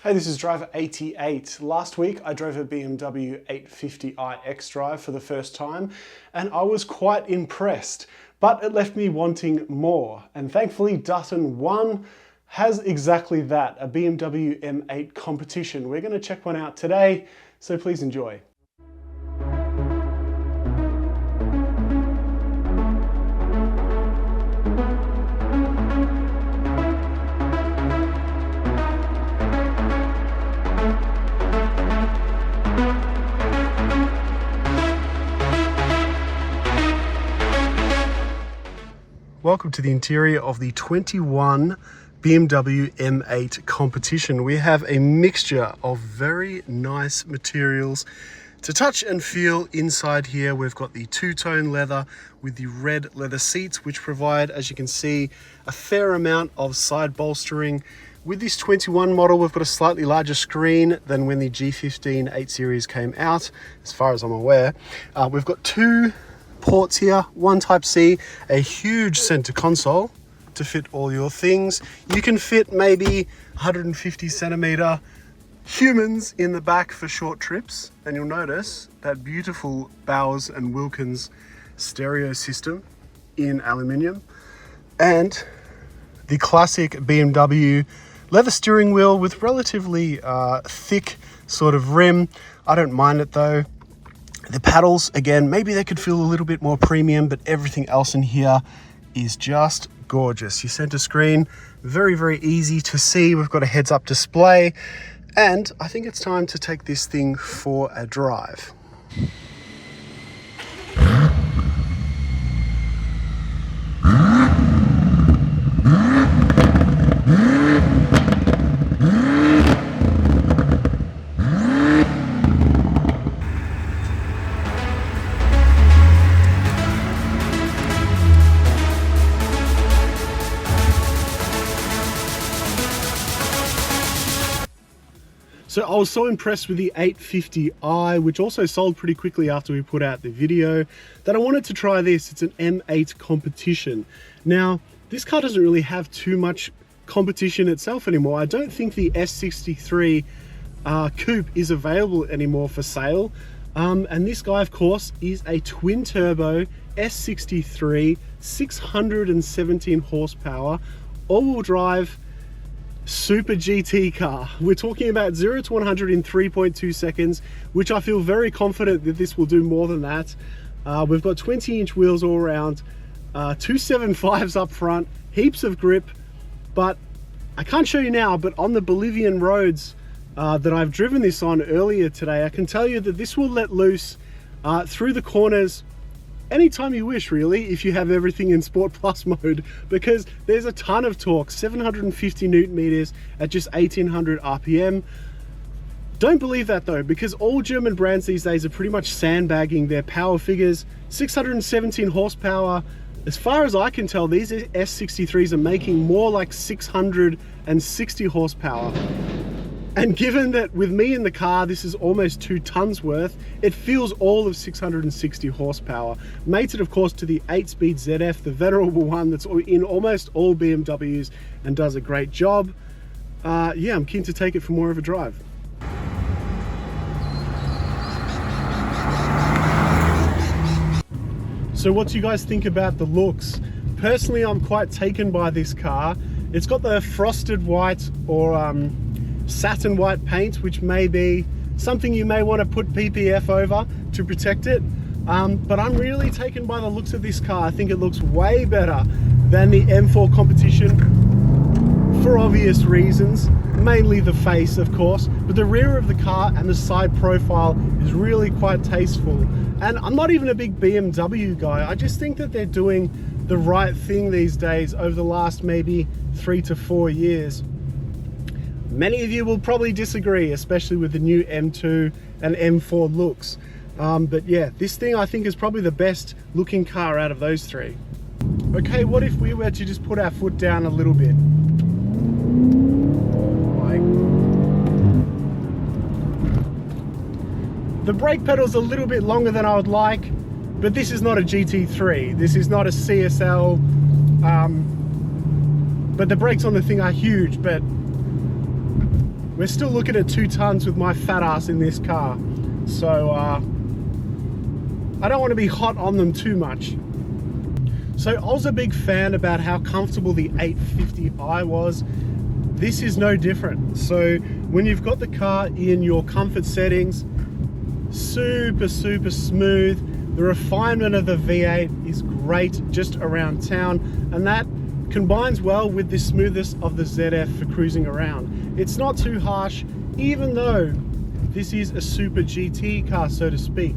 Hey, this is driver 88. Last week I drove a BMW 850i xDrive for the first time and I was quite impressed, but it left me wanting more. And thankfully Dutton 1 has exactly that, a BMW M8 Competition. We're going to check one out today, so please enjoy. Welcome to the interior of the 21 BMW M8 Competition. We have a mixture of very nice materials to touch and feel inside here. We've got the two-tone leather with the red leather seats, which provide, as you can see, a fair amount of side bolstering. With this 21 model, we've got a slightly larger screen than when the G15 8 Series came out, as far as I'm aware. We've got two ports here, one Type-C, a huge center console to fit all your things. You can fit maybe 150 centimeter humans in the back for short trips, and you'll notice that beautiful Bowers and Wilkins stereo system in aluminium, and the classic BMW leather steering wheel with relatively thick sort of rim. I don't mind it though. The paddles, again, maybe they could feel a little bit more premium, but everything else in here is just gorgeous. Your center screen, very, very easy to see. We've got a heads-up display, and I think it's time to take this thing for a drive. So I was so impressed with the 850i, which also sold pretty quickly after we put out the video, that I wanted to try this. It's an M8 Competition. Now, this car doesn't really have too much competition itself anymore. I don't think the S63 Coupe is available anymore for sale. And this guy, of course, is a twin turbo S63, 617 horsepower, all-wheel drive, super GT car. We're talking about 0 to 100 in 3.2 seconds, which I feel very confident that this will do more than that. We've got 20-inch wheels all around, 275s up front, heaps of grip, but I can't show you now, but on the Bolivian roads that I've driven this on earlier today, I can tell you that this will let loose through the corners anytime you wish, really, if you have everything in Sport Plus mode, because there's a ton of torque, 750 Newton meters at just 1800 RPM. Don't believe that though, because all German brands these days are pretty much sandbagging their power figures. 617 horsepower. As far as I can tell, these S63s are making more like 660 horsepower. And given that with me in the car, this is almost 2 tons worth, it feels all of 660 horsepower. Mates it, of course, to the 8-speed ZF, the venerable one that's in almost all BMWs and does a great job. Yeah, I'm keen to take it for more of a drive. So what do you guys think about the looks? Personally, I'm quite taken by this car. It's got the frosted white or satin white paint, which may be something you may want to put PPF over to protect it, but I'm really taken by the looks of this car. I think it looks way better than the M4 Competition for obvious reasons, mainly the face, of course, but the rear of the car and the side profile is really quite tasteful. And I'm not even a big BMW guy. I just think that they're doing the right thing these days over the last maybe 3 to 4 years. Many of you will probably disagree, especially with the new M2 and M4 looks. But yeah, this thing I think is probably the best looking car out of those three. Okay, what if we were to just put our foot down a little bit? The brake pedal's a little bit longer than I would like, but this is not a GT3. This is not a CSL. But the brakes on the thing are huge, but we're still looking at 2 tons with my fat ass in this car. So I don't want to be hot on them too much. So I was a big fan about how comfortable the 850i was. This is no different. So when you've got the car in your comfort settings, super smooth. The refinement of the V8 is great just around town, and that combines well with the smoothness of the ZF for cruising around. It's not too harsh, even though this is a super GT car, so to speak.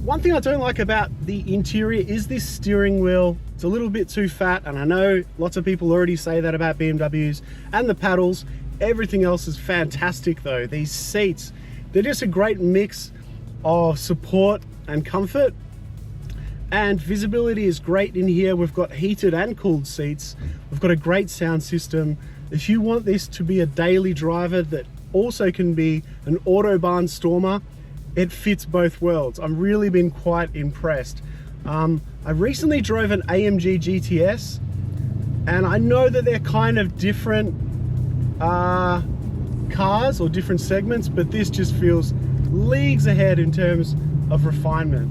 One thing I don't like about the interior is this steering wheel. It's a little bit too fat, and I know lots of people already say that about BMWs, and the paddles. Everything else is fantastic though. These seats, they're just a great mix of support and comfort, and visibility is great in here. We've got heated and cooled seats. We've got a great sound system. If you want this to be a daily driver that also can be an Autobahn stormer, it fits both worlds. I've really been quite impressed. I recently drove an AMG GTS, and I know that they're kind of different cars or different segments, but this just feels leagues ahead in terms of refinement.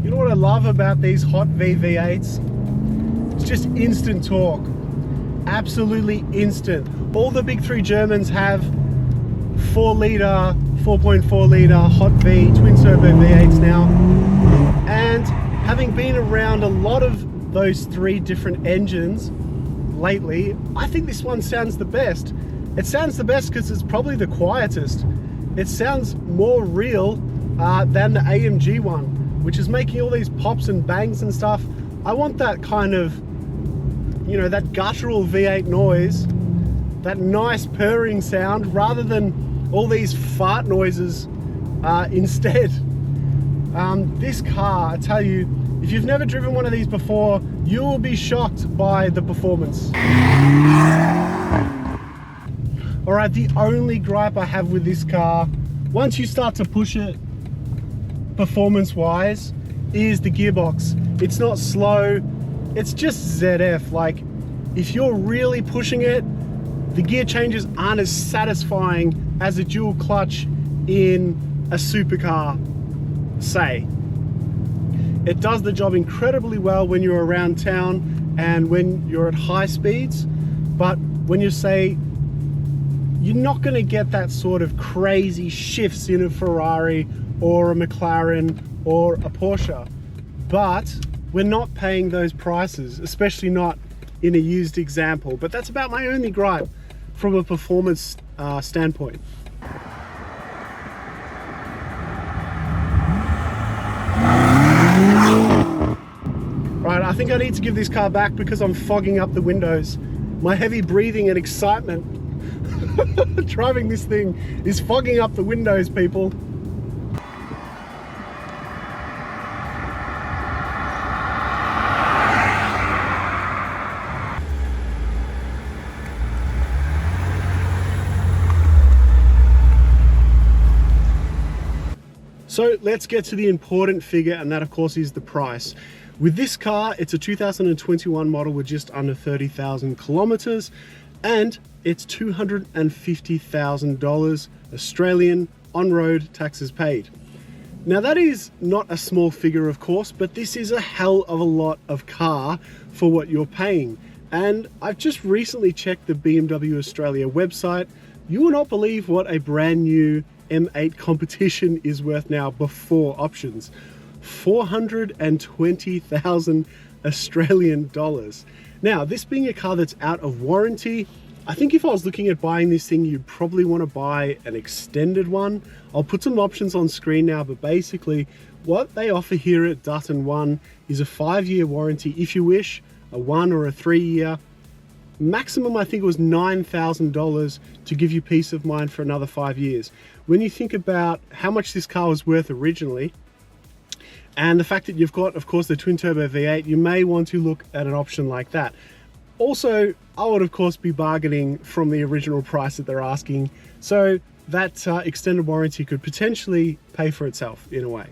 You know what I love about these hot V8s? It's just instant torque. Absolutely instant. All the big 3 Germans have 4-litre, 4.4-litre hot V twin turbo V8s now, and having been around a lot of those 3 different engines lately, I think this one sounds the best. It sounds the best because it's probably the quietest. It sounds more real than the AMG one, which is making all these pops and bangs and stuff. I want that kind of, you know, that guttural V8 noise, that nice purring sound, rather than all these fart noises instead. This car, I tell you, if you've never driven one of these before, you will be shocked by the performance. All right, the only gripe I have with this car, once you start to push it performance-wise, is the gearbox. It's not slow, it's just ZF. Like, if you're really pushing it, the gear changes aren't as satisfying as a dual clutch in a supercar, say. It does the job incredibly well when you're around town and when you're at high speeds, but when you say, you're not going to get that sort of crazy shifts in a Ferrari or a McLaren or a Porsche. But we're not paying those prices, especially not in a used example. But that's about my only gripe from a performance standpoint. Right, I think I need to give this car back because I'm fogging up the windows. My heavy breathing and excitement driving this thing is fogging up the windows, people. So let's get to the important figure, and that of course is the price. With this car, it's a 2021 model with just under 30,000 kilometers, and it's $250,000 Australian on-road taxes paid. Now that is not a small figure, of course, but this is a hell of a lot of car for what you're paying. And I've just recently checked the BMW Australia website. You will not believe what a brand new M8 Competition is worth now before options. 420,000 Australian dollars. Now, this being a car that's out of warranty, I think if I was looking at buying this thing, you'd probably want to buy an extended one. I'll put some options on screen now, but basically what they offer here at Dutton One is a 5-year warranty if you wish, a 1 or a 3-year. Maximum, I think it was $9,000 to give you peace of mind for another 5 years. When you think about how much this car was worth originally, and the fact that you've got, of course, the twin turbo V8, you may want to look at an option like that. Also, I would, of course, be bargaining from the original price that they're asking, so that extended warranty could potentially pay for itself in a way.